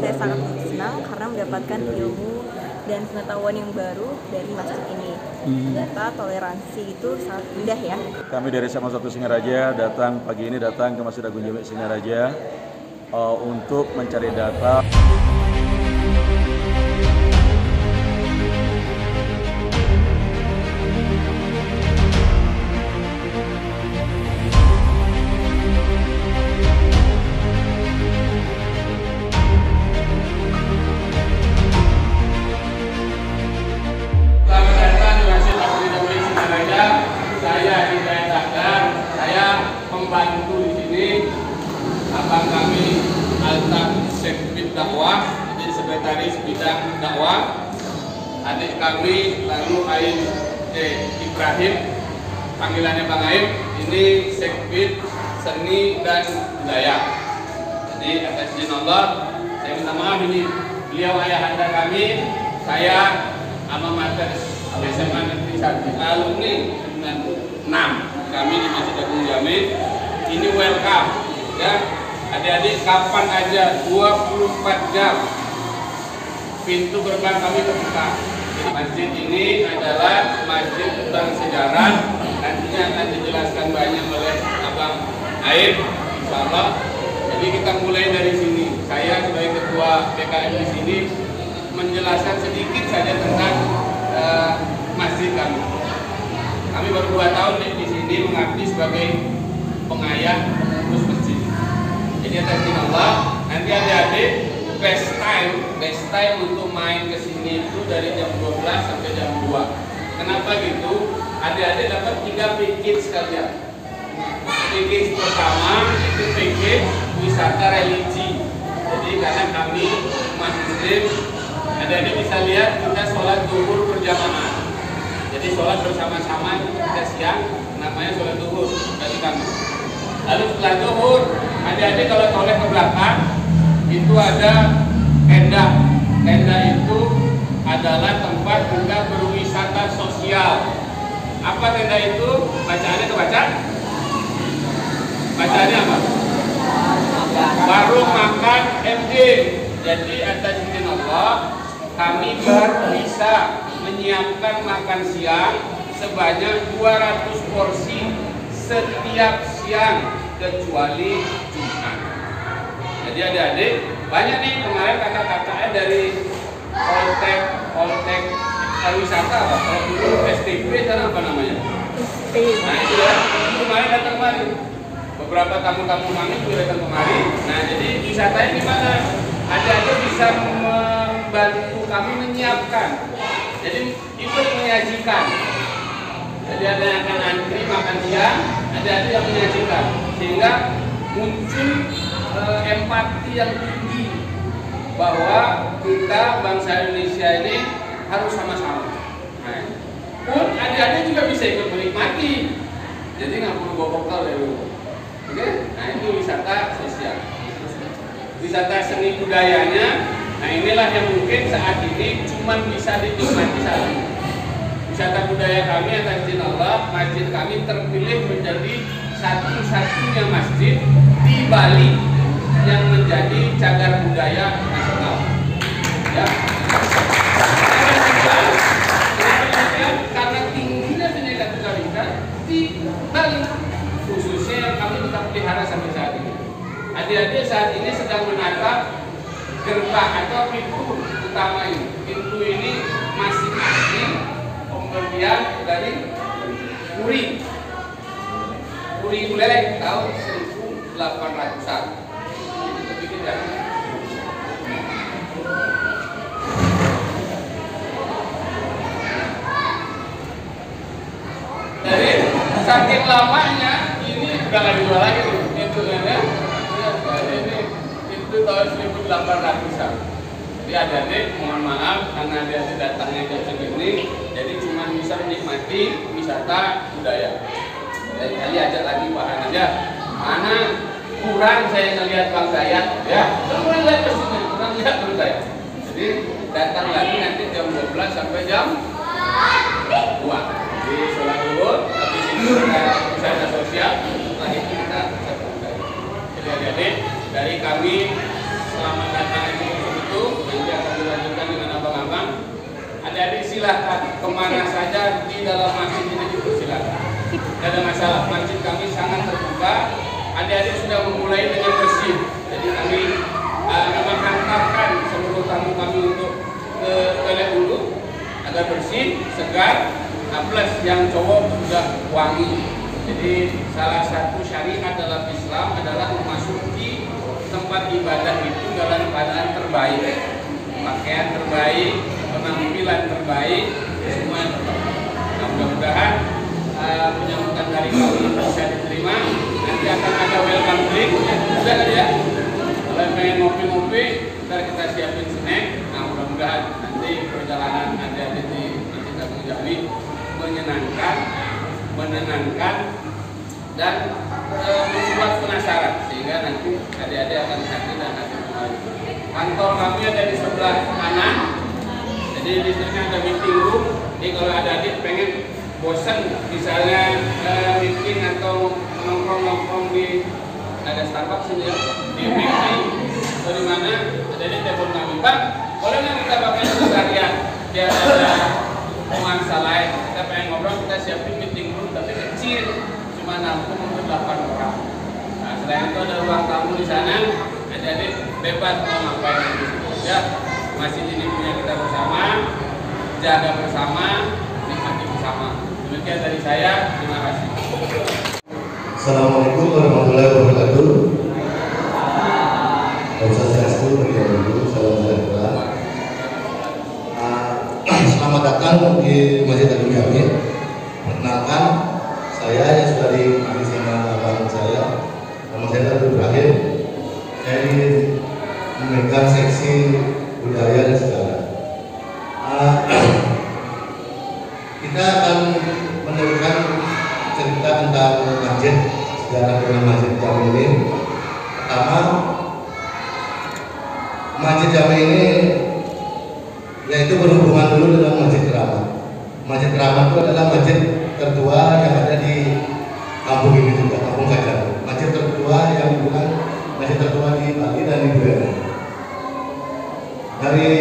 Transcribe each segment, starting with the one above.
saya sangat senang karena mendapatkan ilmu dan pengetahuan yang baru dari masjid ini. Ternyata toleransi itu sangat indah ya. Kami dari SMA 1 Singaraja pagi ini datang ke Masjid Agung Jami Singaraja untuk mencari data. Membantu di sini abang kami Alta Sekbid Dakwah, jadi sekretaris bidang dakwah. Adik kami lalu Ain Ibrahim, panggilannya Bang Ain, ini Sekbid Seni dan Budaya. Jadi atas izin Allah saya minta maaf, ini beliau ayahanda kami, saya alma mater SMA Negeri 1 alumni 96 kami di Masjid Agung Jami. Ini welcome ya, adik-adik kapan aja 24 jam pintu gerbang kami terbuka. Jadi masjid ini adalah masjid tentang sejarah, nantinya akan dijelaskan banyak oleh Abang Ain insyaallah. Jadi kita mulai dari sini. Saya sebagai ketua PKM di sini menjelaskan sedikit saja tentang masjid kami. Kami baru 2 tahun di sini mengabdi sebagai pengayah pengurus masjid. Jadi atas izin Allah, nanti adik-adik best time untuk main ke sini itu dari jam 12 sampai jam 2. Kenapa gitu? Adik-adik dapat 3 package saja. Package pertama itu package wisata religi. Jadi karena kami umat muslim, adik-adik bisa lihat kita sholat zuhur berjamaah. Jadi sholat bersama-sama kita siang, namanya sholat zuhur bagi kami. Lalu setelah zuhur, adik-adik kalau toleh ke belakang, itu ada tenda. Tenda itu adalah tempat kita berwisata sosial. Apa tenda itu? Bacaannya tuh baca? Bacaannya apa? Warung makan MD. Jadi atas izin Allah, kami baru bisa menyiapkan makan siang sebanyak 200 porsi setiap siang kecuali Jumat. Jadi adik-adik banyak nih kemarin kakak-kakaknya dari Poltek pariwisata apa? Kalau dulu STP sekarang apa namanya? Nah itu ya, kemarin datang kemari. Beberapa tamu-tamu kami juga datang kemari. Nah jadi wisatanya gimana? Adik-adik bisa membantu kami menyiapkan. Jadi ikut menyajikan. Jadi ada yang akan antri makan siang, ada yang menyajikan, sehingga muncul empati yang tinggi bahwa kita bangsa Indonesia ini harus sama-sama. Nah, pun adik-adik juga bisa ikut menikmati. Jadi nggak perlu bawa bekal dari rumah. Oke? Nah itu wisata sosial. Wisata seni budayanya. Nah inilah yang mungkin saat ini cuma bisa dinikmati saat ini. Wisata budaya kami atas izin Allah, masjid kami terpilih menjadi satu-satunya masjid di Bali yang menjadi cagar budaya nasional. Ya. Karena tingginya pendidikan Katolik di Bali, khususnya yang kami tetap pelihara sampai saat ini. Adik-adik saat ini sedang menatap gerbang atau pintu utama ini. Pintu ini masih asli pembelian dari Puri Buleleng tahun 1800-an. Begitu ya. Jadi saking lamanya ini udah nggak dijual lagi itu ya. Itu tahun 1800-an. Jadi adik-adik mohon maaf karena adik-adik datangnya ke sini, jadi cuma bisa menikmati wisata budaya. Dan kali ajak lagi Pak Han aja. Mana kurang saya ngelihat Bang Dayat ya. Semua lihat ke sini, kurang lihat Bang Dayat. Jadi datang lagi nanti jam 12 sampai jam 2. Di sholat zuhur, tapi ini wisata sosial. Setelah itu kita bisa budaya. Jadi adik-adik dari kami selamat datang di dipersilahkan kemana saja di dalam masjid ini, dipersilahkan. Tidak ada masalah. Masjid kami sangat terbuka. Adik-adik sudah memulai dengan bersih. Jadi kami memang hantarkan seluruh tamu kami untuk ke toilet dulu agar bersih, segar. Plus yang cowok sudah wangi. Jadi salah satu syariat dalam Islam adalah memasuki tempat ibadah itu dalam keadaan terbaik, pakaian terbaik, penampilan terbaik, semua terbaik. Nah, mudah-mudahan penyambutan dari kami bisa diterima. Nanti akan ada welcome drink, sudah kan ya? Kalau pengen ngopi-ngopi, ntar kita siapin snack. Nah, mudah-mudahan nanti perjalanan adik-adik di Masjid Agung Jami menenangkan dan membuat penasaran, sehingga nanti adik-adik akan hadir dan hadir kembali. Kantor kami ada di sebelah kanan, jadi di sini ada meeting room. Jadi kalau adik-adik pengen bosan misalnya meeting atau nongkrong di ada Starbucks ini ya, di meeting atau di mana, adik-adik telepon kami, Pak, boleh nggak kita pakai sekalian biar ada nuansa lain. Kita pengen ngobrol, kita siapin meeting room tapi kecil, cuma nampung untuk 8 orang. Nah, selain itu ada ruang tamu di sana, adik-adik bebas mau ngapain di situ. Ya, masjid ini punya kita bersama, jaga bersama, nikmati bersama. Demikian dari saya, terima kasih. Assalamualaikum warahmatullahi wabarakatuh. Wassalamualaikum warahmatullahi wabarakatuh. Selamat datang di Masjid Agung Jami. Perkenalkan, saya yang sudah dipanggil sama abang saya, nama saya Abdul Ibrahim. Saya ini memegang seksi budaya dan sejarah. Kita akan meneruskan cerita tentang masjid, sejarah dengan Masjid Jami ini. Pertama, Masjid Jami ini yaitu berhubungan dulu dengan Masjid Keramat. Masjid Keramat itu adalah masjid tertua yang ada di kampung ini juga, Kampung Kajar. Masjid tertua yang dibilang masjid tertua di Bali dan di Brunei. Dari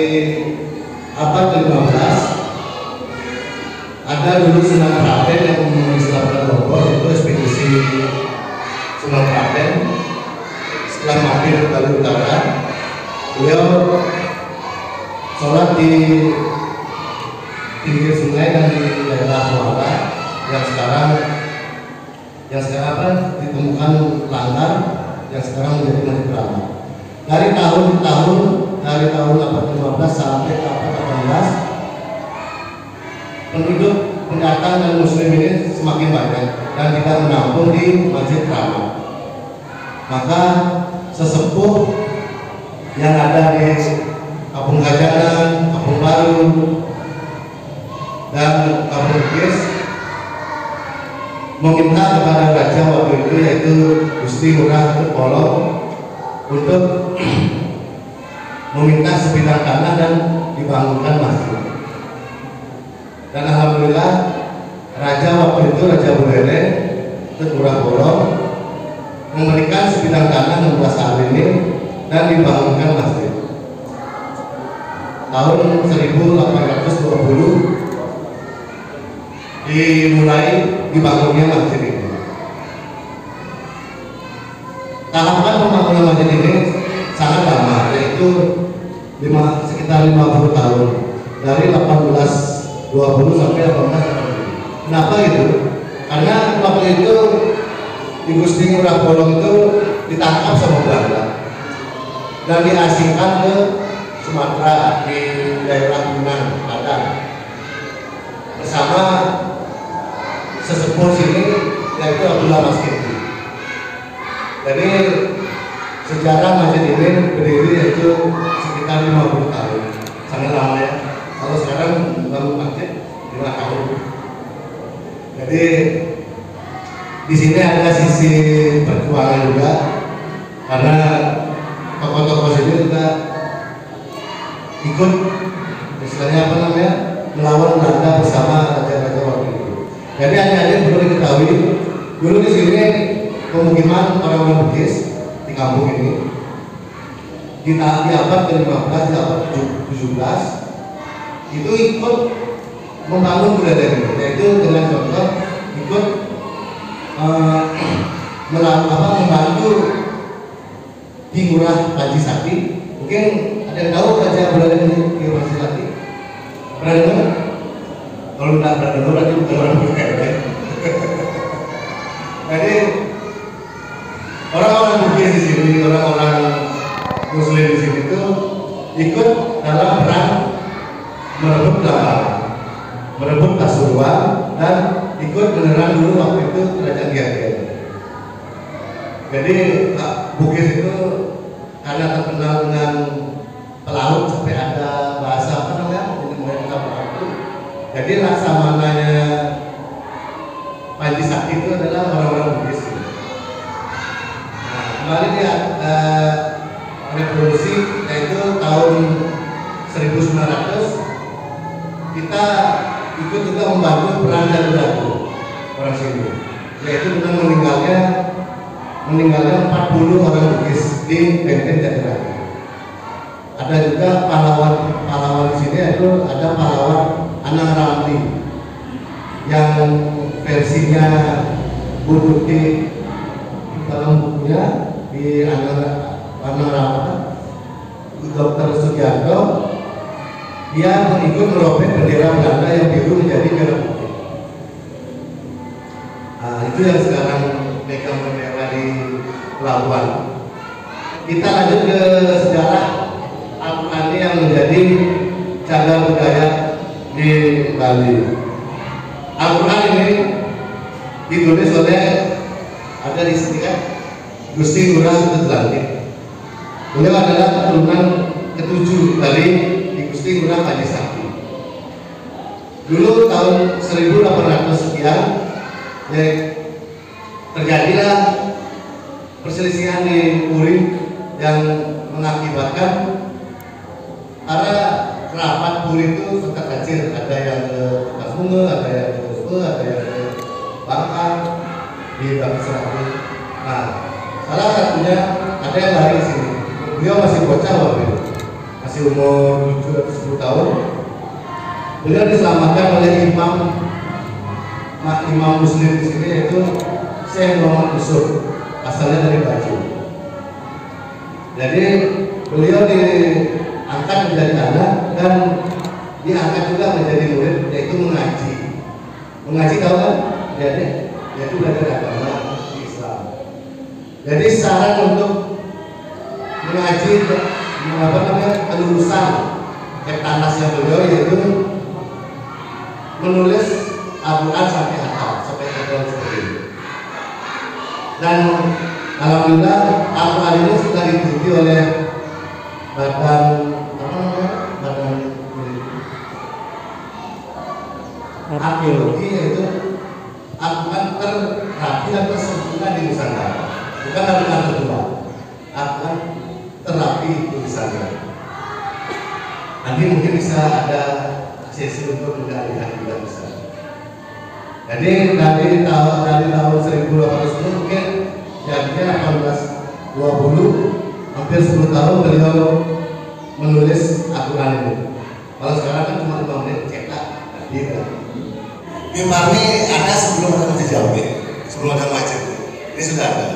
abad ke-15 ada dulu Sunan Praten yang mengislamkan Lombok, itu ekspedisi Sunan Praten. Setelah mampir ke Bali Utara, beliau sholat di pinggir sungai dan di daerah Muara yang sekarang ditemukan langgar, yang sekarang menjadi Masjid Keramat. Dari tahun ke tahun, dari tahun abad 15 sampai ke abad 18, penduduk pendatang dan muslim ini semakin banyak dan tidak menampung di Masjid Keramat. Maka sesepuh yang ada di Kampung Kajanan, Kampung Baru, dan Kampung Bugis meminta kepada raja waktu itu, yaitu Gusti Ngurah Ketepolo, untuk meminta sebidang tanah dan dibangunkan masjid. Dan alhamdulillah raja waktu itu, Raja Bulele Ngurah Bolo, memberikan sebidang tanah 16 ar ini dan dibangunkan masjid. Tahun 1820 dimulai dibangunnya masjid ini. Tahapan pembangunan masjid ini sangat lama, yaitu sekitar 50 tahun, dari 1820 sampai 1840. Kenapa gitu? Karena waktu itu di Gusti Ngurah Bolong itu ditangkap sama Belanda dan diasingkan ke Sumatera di daerah Minang, Padang, bersama sesepuh sini yaitu Abdullah Maskiti. Jadi sejarah masjid ini berdiri yaitu sekitar 50 tahun, sangat lama ya. Kalau sekarang bangun masjid 5 tahun. Jadi di sini ada sisi perjuangan juga, karena tokoh-tokoh sini juga ikut istilahnya apa namanya, melawan Belanda bersama raja-raja waktu itu. Jadi adik-adik perlu diketahui, dulu di sini pemukiman orang-orang Bugis di kampung ini di abad ke-15, di abad ke-17 itu ikut membangun budaya ini, yaitu dengan contoh ikut membantu di Ngurah Panji Sakti. Mungkin ada yang tahu aja budaya ini di Panji Sakti? Pernah dengar? Kalau tidak pernah dengar berarti bukan orang budaya. Jadi orang-orang Bugis di sini, orang-orang Muslim di sini itu ikut dalam perang merebut Blambangan, merebut Pasuruan, dan ikut menyerang dulu waktu itu Kerajaan Gianyar. Jadi Bugis itu karena terkenal dengan pelaut sampai ada bahasa apa namanya ini mulai itu. Jadi laksamananya Panji Sakti itu adalah orang-orang Bugis. Nah, kemarin dia revolusi yaitu tahun 1900 kita ikut juga membantu perang Dagu orang sini, yaitu dengan meninggalnya 40 orang Bugis di Benteng Jatinangor. Ada juga pahlawan di sini, yaitu ada pahlawan Anang Ramli yang versinya Buduti dalam bukunya di Anang Ramli, Dr. Sugiarto. Dia ikut merobek bendera Belanda yang biru menjadi merah putih. Nah, itu yang sekarang megang bendera di pelabuhan. Kita lanjut ke sejarah Al-Quran yang menjadi cagar budaya di Bali. Al-Quran ini ditulis oleh, ada di sini kan, Gusti Ngurah Sutelantik. Beliau adalah keturunan ketujuh dari Gusti Ngurah Panji Sakti. Dulu tahun 1800 sekian terjadilah perselisihan di Puri yang mengakibatkan para kerabat Puri itu serta kecil, ada yang ke Kasmunge, ada yang ke Sebe, ada yang ke Bangka di Bangka Serati. Nah, salah satunya ada yang lari ke sini. Beliau masih bocah waktu itu, masih umur 7 atau 10 tahun. Beliau diselamatkan oleh imam Muslim di sini, yaitu Syekh Muhammad Yusuf, asalnya dari Baju. Jadi beliau diangkat menjadi anak dan diangkat juga menjadi murid, yaitu mengaji. Mengaji tahu kan? Yaitu belajar agama di Islam. Jadi saran untuk mengaji kelulusan tanasnya beliau yaitu menulis Al-Quran sampai hafal, sampai hafal seperti ini. Dan alhamdulillah Al-Quran ini sudah diikuti oleh badan arkeologi, yaitu Al-Quran terapi dan tersempurna di Nusantara, bukan Al-Quran kedua, Al-Quran terapi tulisannya. Nanti mungkin bisa ada sesi untuk melihat juga bisa. Jadi dari tahun 1810 mungkin jadinya 1820, hampir 10 tahun beliau menulis Al-Quran ini. Kalau sekarang kan cuma 5 menit cetak. Mimbar ini ada sebelum ada Masjid Jawi, sebelum ada masjid. Ini sudah ada.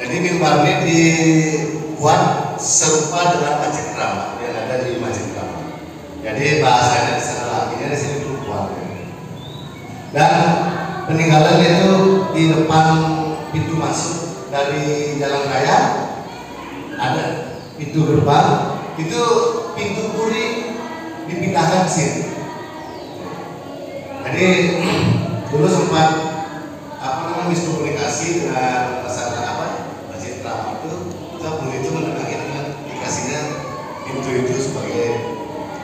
Jadi mimbar ini dibuat serupa dengan Masjid Keramat yang ada di Masjid Keramat. Jadi bahasanya di sana lagi, di sini berubah. Dan peninggalannya itu di depan pintu masuk dari jalan raya ada pintu gerbang, itu pintu Puri dipindahkan ke sini. Jadi dulu sempat miskomunikasi dengan masyarakat Masjid Keramat itu Puri itu menengahi dengan dikasihnya pintu itu sebagai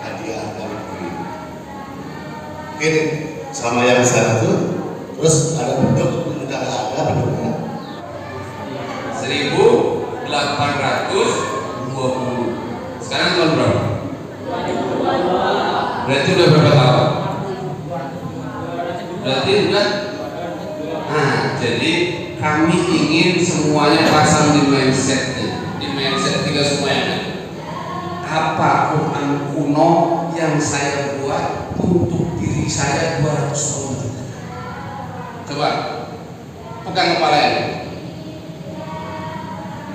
hadiah dari Puri. Mungkin selama yang besar itu terus ada bentuk sudah ada bentuknya 1820. Sekarang tahun berapa? Berarti udah berapa tahun? Berarti udah. Nah, jadi kami ingin semuanya pasang di mindsetnya, di mindset kita semuanya. apa Quran kuno yang saya buat untuk diri saya 200 tahun? Coba pegang kepala ini.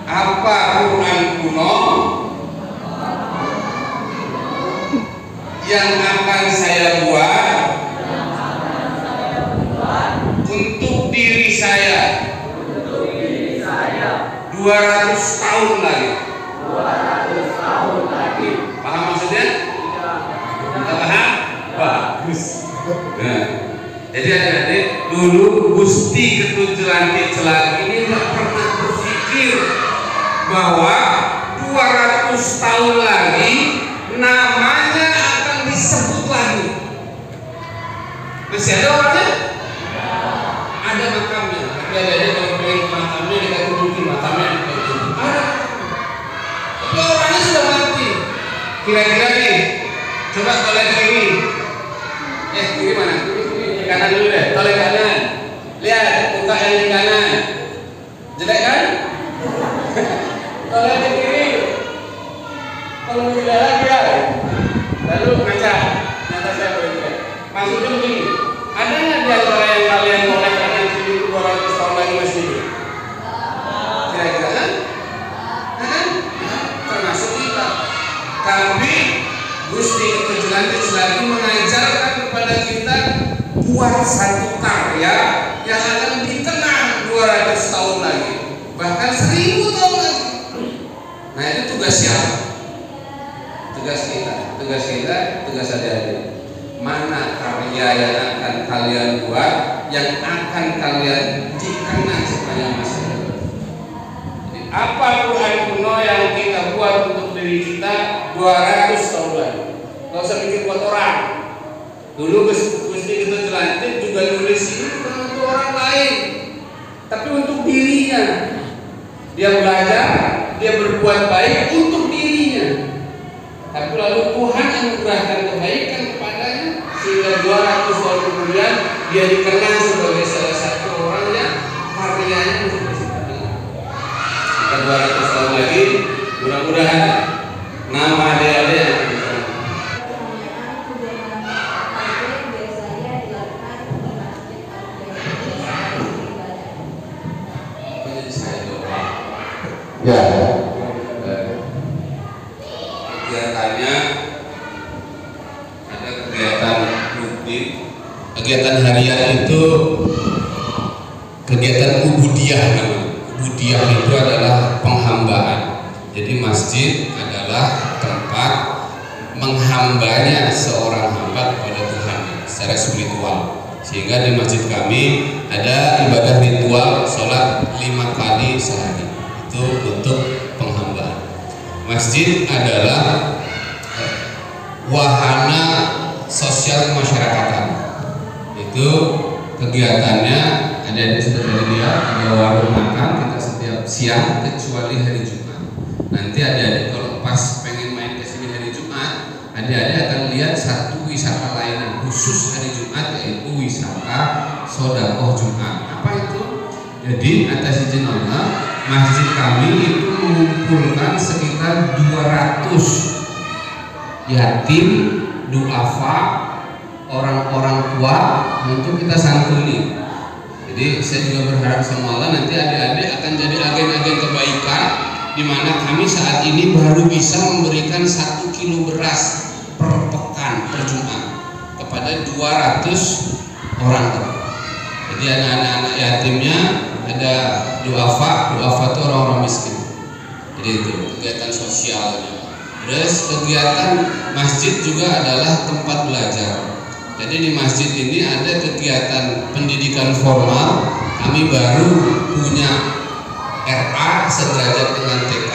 Apa Quran kuno yang akan saya buat untuk diri saya 200 tahun lagi? Paham maksudnya? Paham? Bagus. Nah, jadi adik-adik, dulu Gusti Ketujuh Celak ini nggak pernah berpikir bahwa 200 tahun lagi namanya akan disebut lagi. Masih ada orangnya? Ada makamnya. Tapi adik-adik kalau pengen ke makamnya, kita tunjukin makamnya. Ada. Tapi orangnya sudah mati. Kira-kira nih, coba tolek kiri. Kiri mana? Kiri kanan dulu deh. Tolek kanan. Lihat muka yang di kanan. Jelek kan? Tolek di kiri. Kalau tidak lagi ya. Lalu ngaca. Nyata saya boleh juga. Maksudnya begini. Ada nggak di antara yang kalian tolek kanan kiri 200 tahun lagi masih? Kira-kira kan? Termasuk kita. Tapi Gusti Ketujuh lagi mengajarkan kepada kita buat satu karya yang akan dikenang 200 tahun lagi, bahkan 1000 tahun lagi. Nah, itu tugas siapa? Tugas kita, tugas adik-adik. Mana karya yang akan kalian buat, yang akan kalian dikenang sepanjang masa hidup? Jadi, apa Quran kuno yang kita buat untuk diri kita 200 tahun lagi? Gak usah mikir buat orang. Dulu Gusti Ketujuh juga nulis ini bukan untuk orang lain, tapi untuk dirinya. Dia belajar, dia berbuat baik untuk dirinya. Tapi lalu Tuhan anugerahkan kebaikan kepadanya sehingga 200 tahun kemudian dia dikenal sebagai salah satu orang yang karyanya untuk kita 200 tahun lagi, mudah-mudahan nama adik-adik yang dikenal. Ya. Kegiatannya ada kegiatan rutin, kegiatan harian itu kegiatan ubudiyah namanya. Ubudiyah itu adalah penghambaan. Jadi masjid adalah tempat menghambanya seorang hamba kepada Tuhan secara spiritual. Sehingga di masjid kami ada ibadah ritual sholat 5 kali sehari. Itu untuk penghambaan. Masjid adalah wahana sosial kemasyarakatan. Itu kegiatannya ada di sekitar dia, ada warung makan kita setiap siang kecuali hari Jumat. Nanti adik-adik kalau pas pengen main ke sini hari Jumat, adik-adik akan lihat satu wisata lainnya khusus hari Jumat, yaitu wisata Sodakoh Jumat. Apa itu? Jadi atas izin Allah, masjid kami itu mengumpulkan sekitar 200 yatim, duafa, orang-orang tua untuk kita santuni. Jadi saya juga berharap sama Allah nanti adik-adik akan jadi agen-agen kebaikan, di mana kami saat ini baru bisa memberikan 1 kilo beras per pekan per Jumat kepada 200 orang. Jadi ada anak-anak yatimnya, ada duafa itu orang-orang miskin. Jadi itu kegiatan sosialnya. Terus kegiatan masjid juga adalah tempat belajar. Jadi di masjid ini ada kegiatan pendidikan formal. Kami baru punya RA sederajat dengan TK.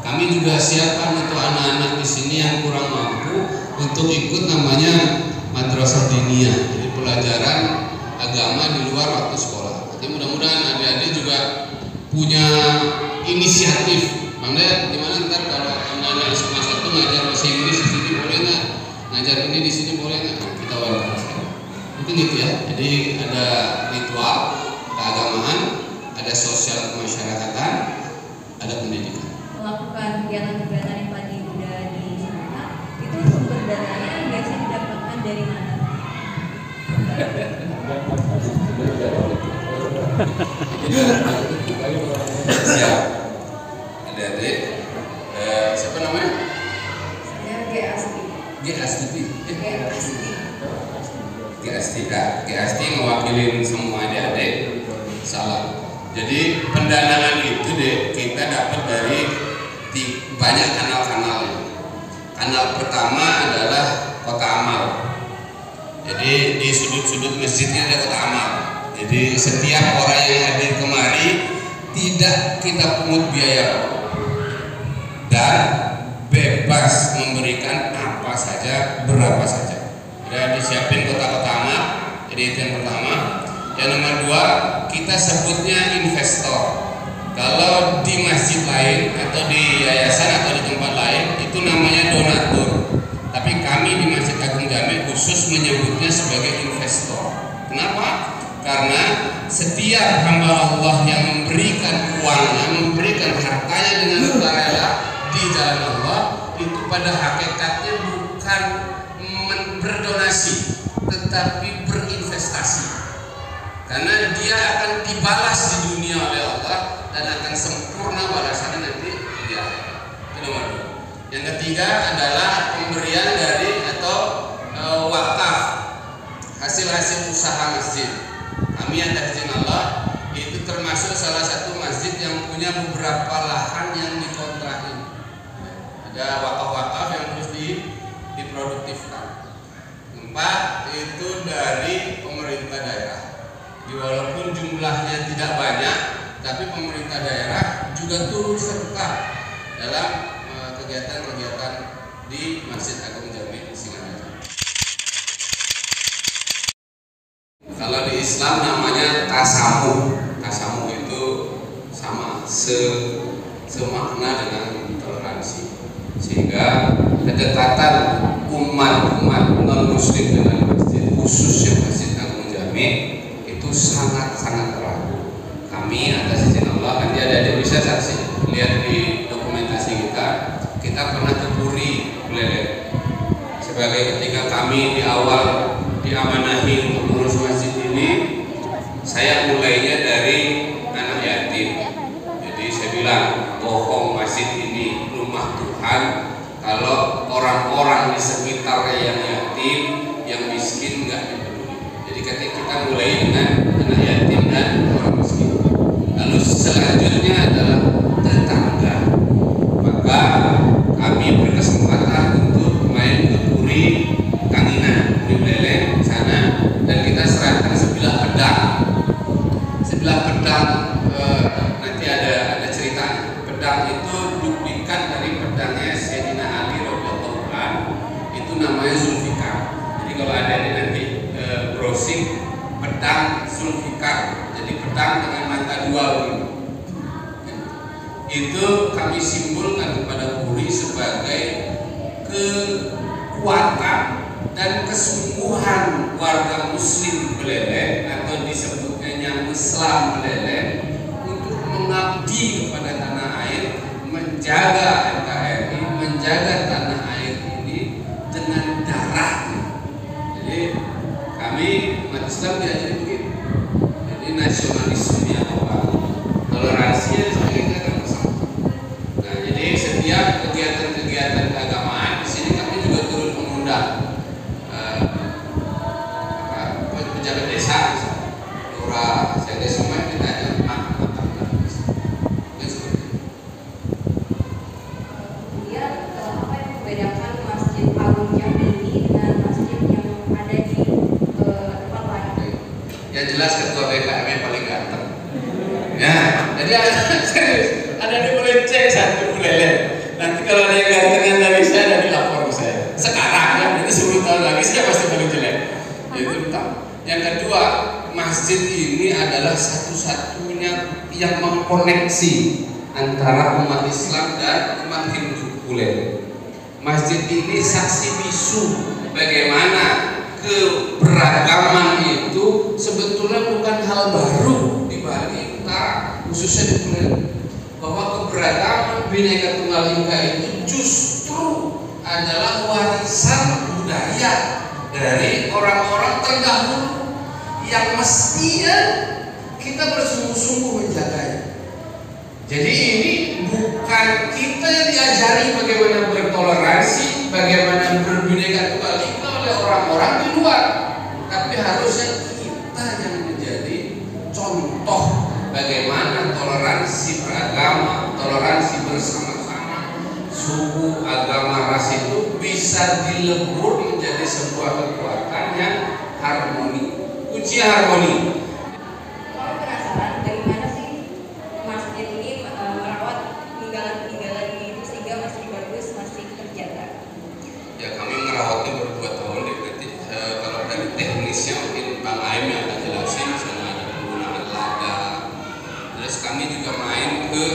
Kami juga siapkan untuk anak-anak di sini yang kurang mampu untuk ikut namanya madrasah diniyah. Jadi pelajaran agama di luar waktu sekolah. Jadi mudah-mudahan adik-adik juga punya inisiatif. Bang Dayat, gimana ntar kalau anak-anak di sekolah satu ngajar bahasa Inggris di sini boleh nggak? Ngajar ini di sini boleh nggak? Kita welcome. Mungkin gitu ya. Jadi ada ritual keagamaan, ada sosial kemasyarakatan, ada pendidikan. Melakukan kegiatan-kegiatan yang tadi udah di GST mewakili semua adik-adik. Salah. Jadi pendanaan itu kita dapat dari banyak kanal-kanal. Kanal pertama adalah Kota Amal. Jadi di sudut-sudut masjidnya ada Kota Amal. Jadi setiap orang yang hadir kemari tidak kita pungut biaya dan bebas memberikan apa saja, berapa saja. Sudah disiapin kota-kota amal. Jadi itu yang pertama. Yang nomor dua, kita sebutnya investor. Kalau di masjid lain atau di yayasan atau di tempat lain itu namanya donatur. Tapi kami di Masjid Agung Jami khusus menyebutnya sebagai investor. Kenapa? Karena setiap hamba Allah yang memberikan uangnya, memberikan hartanya dengan sukarela di jalan Allah, itu pada hakikatnya bukan berdonasi, tetapi berinvestasi. Karena dia akan dibalas di dunia oleh Allah dan akan sempurna balasannya nanti di akhirat. Itu nomor dua. Yang ketiga adalah pemberian dari atau wakaf hasil-hasil usaha masjid. Kami yang dari izin Allah itu termasuk salah satu masjid yang punya beberapa lahan yang dikontrakin. Ada wakaf-wakaf yang harus diproduktifkan. Empat, itu dari pemerintah daerah. Walaupun jumlahnya tidak banyak, tapi pemerintah daerah juga turut serta dalam kegiatan-kegiatan di Masjid Agung Jami Singaraja. Kalau di Islam namanya tasamuh. Tasamuh itu sama semakna dengan toleransi. Sehingga kedekatan umat non muslim dengan masjid, khususnya Masjid Agung Jami, itu sangat-sangat erat. Kami atas izin Allah, nanti ada bisa saksi lihat di dokumentasi kita pernah ke Puri Buleleng. Sebagai ketika kami di awal diamanahi untuk mengurus masjid ini, saya mulainya dari anak yatim. Jadi saya bilang, bohong, masjid ini rumah Tuhan kalau orang-orang di sekitarnya yang yatim, yang miskin nggak dipeduli. Jadi ketika kita mulai dengan anak yatim dan orang miskin. Lalu selanjutnya adalah tetangga. Maka kami berkesempatan untuk main ke Puri Kanginan, Puri Buleleng sana, dan kita serahkan sebilah pedang. Sebilah pedang nanti ada ceritanya. Pedang itu duplikat dari pedangnya Sayyidina Ali radhiyallahu anhu. Itu namanya Zulfikar. Jadi kalau ada nanti browsing pedang Zulfikar. Jadi pedang dengan mata dua begini. Itu kami simbolkan kepada Puri sebagai kekuatan dan kesungguhan warga Muslim Buleleng atau disebutnya Islam Buleleng untuk mengabdi kepada tanah air, menjaga NKRI, menjaga tanah air ini dengan darahnya. Jadi kami umat Islam diajari begitu. Jadi nasionalisme apa? Toleransinya sebagai kita bersama. Nah, jadi setiap kegiatan-kegiatan keagamaan di sini kami juga turut mengundang pejabat desa, lurah, sekdes, semua kita ada makan. Kemudian apa yang membedakan Masjid Agung Jami ini dengan masjid yang ada di tempat lain? Yang jelas ketua BKM yang paling ganteng. Ya, jadi ada di Buleleng satu Buleleng. Nanti kalau ada yang gantengan dari saya, ada dilapor ke saya. Sekarang ya, nanti 10 tahun lagi saya pasti paling jelek. Itu pertama. Yang kedua, masjid ini adalah satu-satunya yang mengkoneksi antara umat Islam dan umat Hindu Buleleng. Masjid ini saksi bisu bagaimana keberagaman itu sebetulnya bukan hal baru di Bali Utara, khususnya di Buleleng. Bahwa keberagaman Bhinneka Tunggal Ika itu justru adalah warisan budaya dari orang-orang terdahulu yang mestinya kita bersungguh-sungguh menjaganya. Jadi ini bukan kita yang diajari bagaimana bertoleransi, bagaimana berbhinneka bisa dilebur menjadi sebuah kekuatan yang harmoni. Kunci harmoni. Kalau penasaran bagaimana sih masjid ini merawat peninggalan-peninggalan ini itu sehingga masih bagus, masih terjaga? Ya, kami merawatnya baru 2 tahun. Berarti kalau dari teknisnya mungkin Bang Aim yang akan jelasin, misalnya ada penggunaan lada. Terus kami juga main ke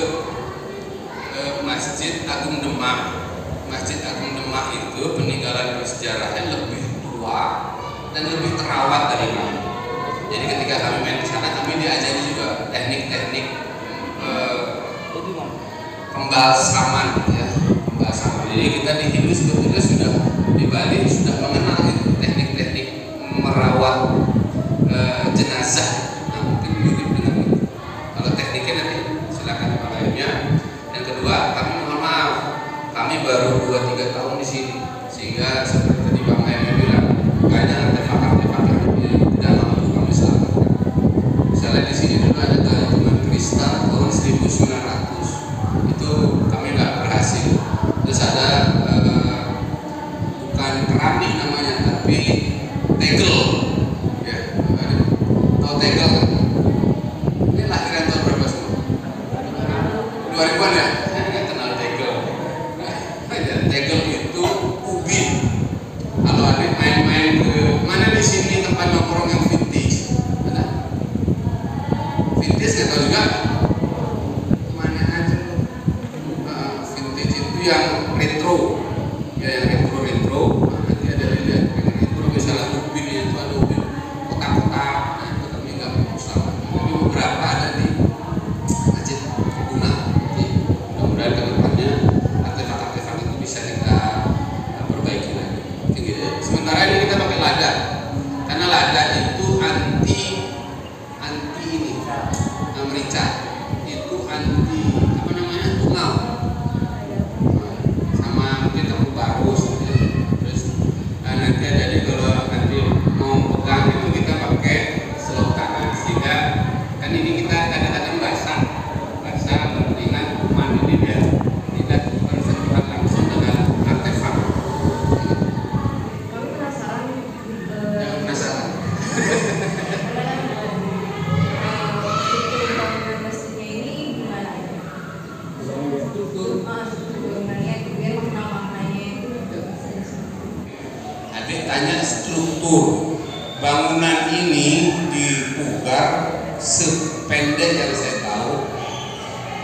Masjid Agung Demak. Masjid Agung Demak itu peninggalan bersejarahnya lebih tua dan lebih terawat dari kami. Jadi ketika kami main ke sana, kami diajari juga teknik-teknik pembalsaman, ya, pembalsaman. Jadi kita di Hindu sebetulnya sudah di Bali sudah mengenal teknik-teknik merawat jenazah. Nah, mungkin mirip dengan itu. Kalau tekniknya nanti silakan Pak Aimnya. Yang kedua, kami mohon maaf, kami baru 2-3 tahun di sini, sehingga seperti tadi Bang Aimnya bilang, banyak artefak-artefak yang tidak lama itu kami selamatkan. Misalnya di sini dulu ada gantungan kristal tahun 1900, itu kami nggak berhasil. Terus ada bukan keramik namanya, tapi tegel, ya, tahu tegel? Ini lahiran tahun berapa semua? 2000-an ya? Saya nggak kenal tegel. Tegel itu ubin. Kalau adik main-main ke mana di sini tempat nongkrong yang vintage, ada? Vintage nggak tahu juga? Mana aja? Vintage itu yang retro, ya, yang retro. Nanti ada lihat yang retro, misalnya ubin itu ada ubin kotak-kotak, nah itu kami nggak usah. Ini beberapa ada di Masjid Guna. Mudah-mudahan ke depannya artefak-artefak itu bisa kita perbaiki lagi. Sementara ini kita pakai lada, karena lada itu anti ini, merica, itu anti apa namanya, tungau, sama mungkin kamu barus, terus nanti ada di kalau nanti mau pegang itu kita pakai selokan, sehingga kan ini kita kadang-kadang basah mendingan mandi ini biar tidak bersentuhan langsung dengan artefak. Kami penasaran. Jangan penasaran. Struktur bangunan masjidnya ini gimana ya? Struktur bangunannya, kemudian makna-maknanya itu bisa disebut. Adik tanya struktur bangunan ini dipugar sependek yang saya tahu.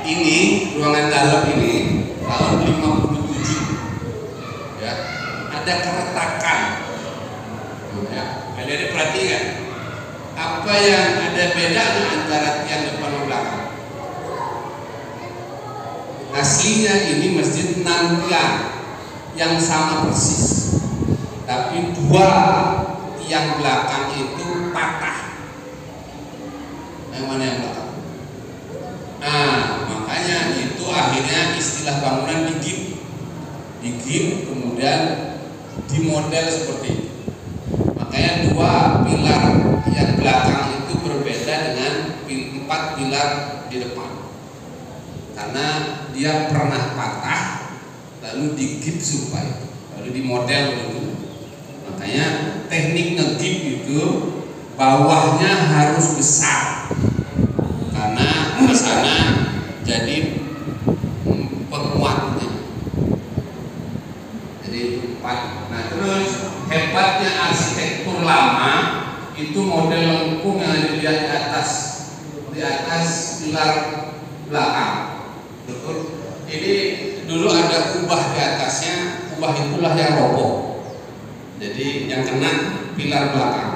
Ini ruangan dalam ini tahun 57, ya, ada keretakan, ya. Adik perhatikan apa yang ada beda antara tiang depan dan belakang. Aslinya ini masjid 6 tiang yang sama persis, tapi 2 tiang belakang itu patah. Yang mana yang belakang? Nah, makanya itu akhirnya istilah bangunan digip, kemudian dimodel seperti itu. Makanya 2 pilar yang belakang itu berbeda dengan 4 pilar di depan, karena dia pernah patah lalu digip supaya lalu dimodel begitu. Makanya teknik ngegip itu bawahnya harus besar, karena di sana jadi penguatnya. Jadi 4. Nah, terus hebatnya arsitektur lama itu model lengkung yang dilihat di atas pilar belakang. Betul. Ini dulu ada kubah di atasnya, kubah itulah yang roboh. Jadi yang kena pilar belakang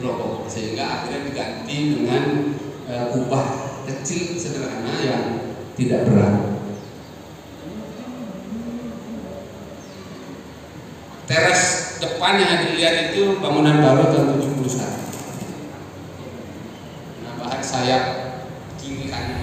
roboh, sehingga akhirnya diganti dengan kubah kecil sederhana yang tidak berat. Teras depan yang dilihat itu bangunan baru tahun 71. Nah, bahan sayap kiri kanan.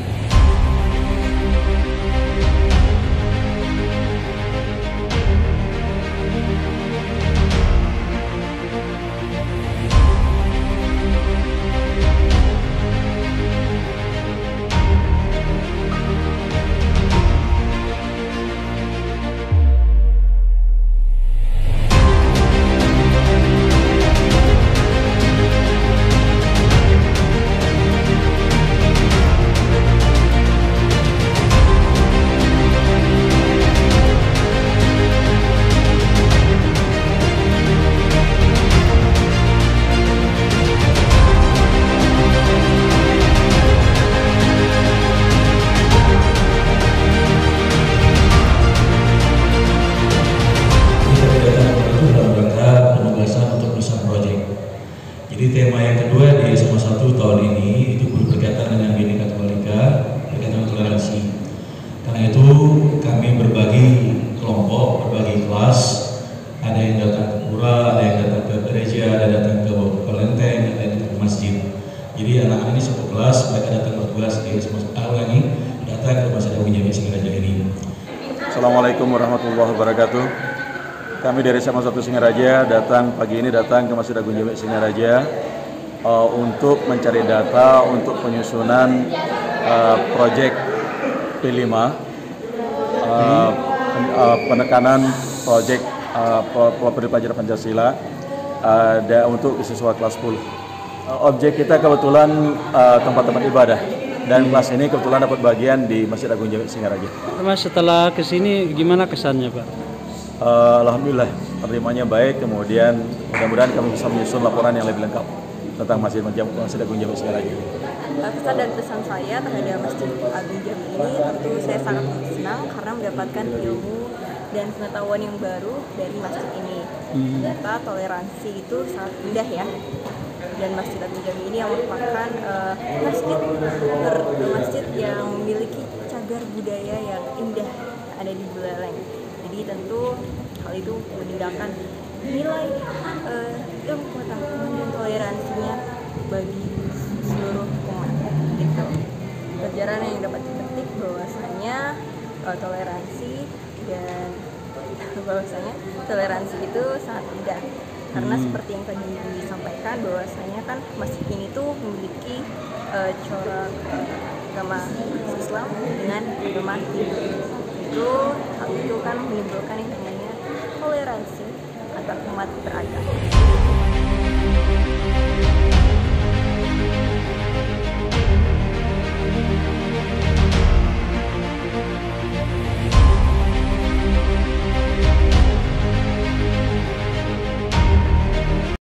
tema yang kedua di SMA 1 tahun ini itu berkaitan dengan Bhinneka Tunggal Ika, berkaitan dengan toleransi. Karena itu kami berbagi kelompok, berbagi kelas, ada yang datang ke pura, ada yang datang ke gereja, ada yang datang ke kelenteng, ada yang datang ke masjid. Jadi anak-anak ini satu kelas, mereka datang bertugas di SMA ini, datang ke Masjid Agung Jami Singaraja ini. Assalamualaikum warahmatullahi wabarakatuh. Kami dari SMA 1 Singaraja pagi ini datang ke Masjid Agung Jami Singaraja untuk mencari data untuk penyusunan proyek P5 penekanan proyek pelajaran Pancasila untuk siswa kelas 10. Objek kita kebetulan tempat-tempat ibadah dan kelas ini kebetulan dapat bagian di Masjid Agung Jami Singaraja. Mas, setelah kesini gimana kesannya, Pak? Alhamdulillah penerimanya baik, kemudian mudah-mudahan kami bisa menyusun laporan yang lebih lengkap tentang Masjid Agung Jami Singaraja. Pesan dan pesan saya terhadap Masjid Agung Jami ini tentu saya sangat senang karena mendapatkan ilmu dan pengetahuan yang baru dari masjid ini. Ternyata toleransi itu sangat indah ya. Dan Masjid Agung Jami ini yang merupakan masjid yang memiliki cagar budaya yang indah ada di Buleleng. Jadi tentu hal itu meninggalkan nilai ilmu pengetahuan dan toleransinya bagi seluruh umat. Gitu. Pelajaran yang dapat dipetik bahwasanya toleransi itu sangat indah. Karena seperti yang tadi disampaikan bahwasanya kan masjid ini tuh memiliki corak agama Islam dengan agama Hindu. Hal itu kan menimbulkan yang namanya toleransi antar umat beragama.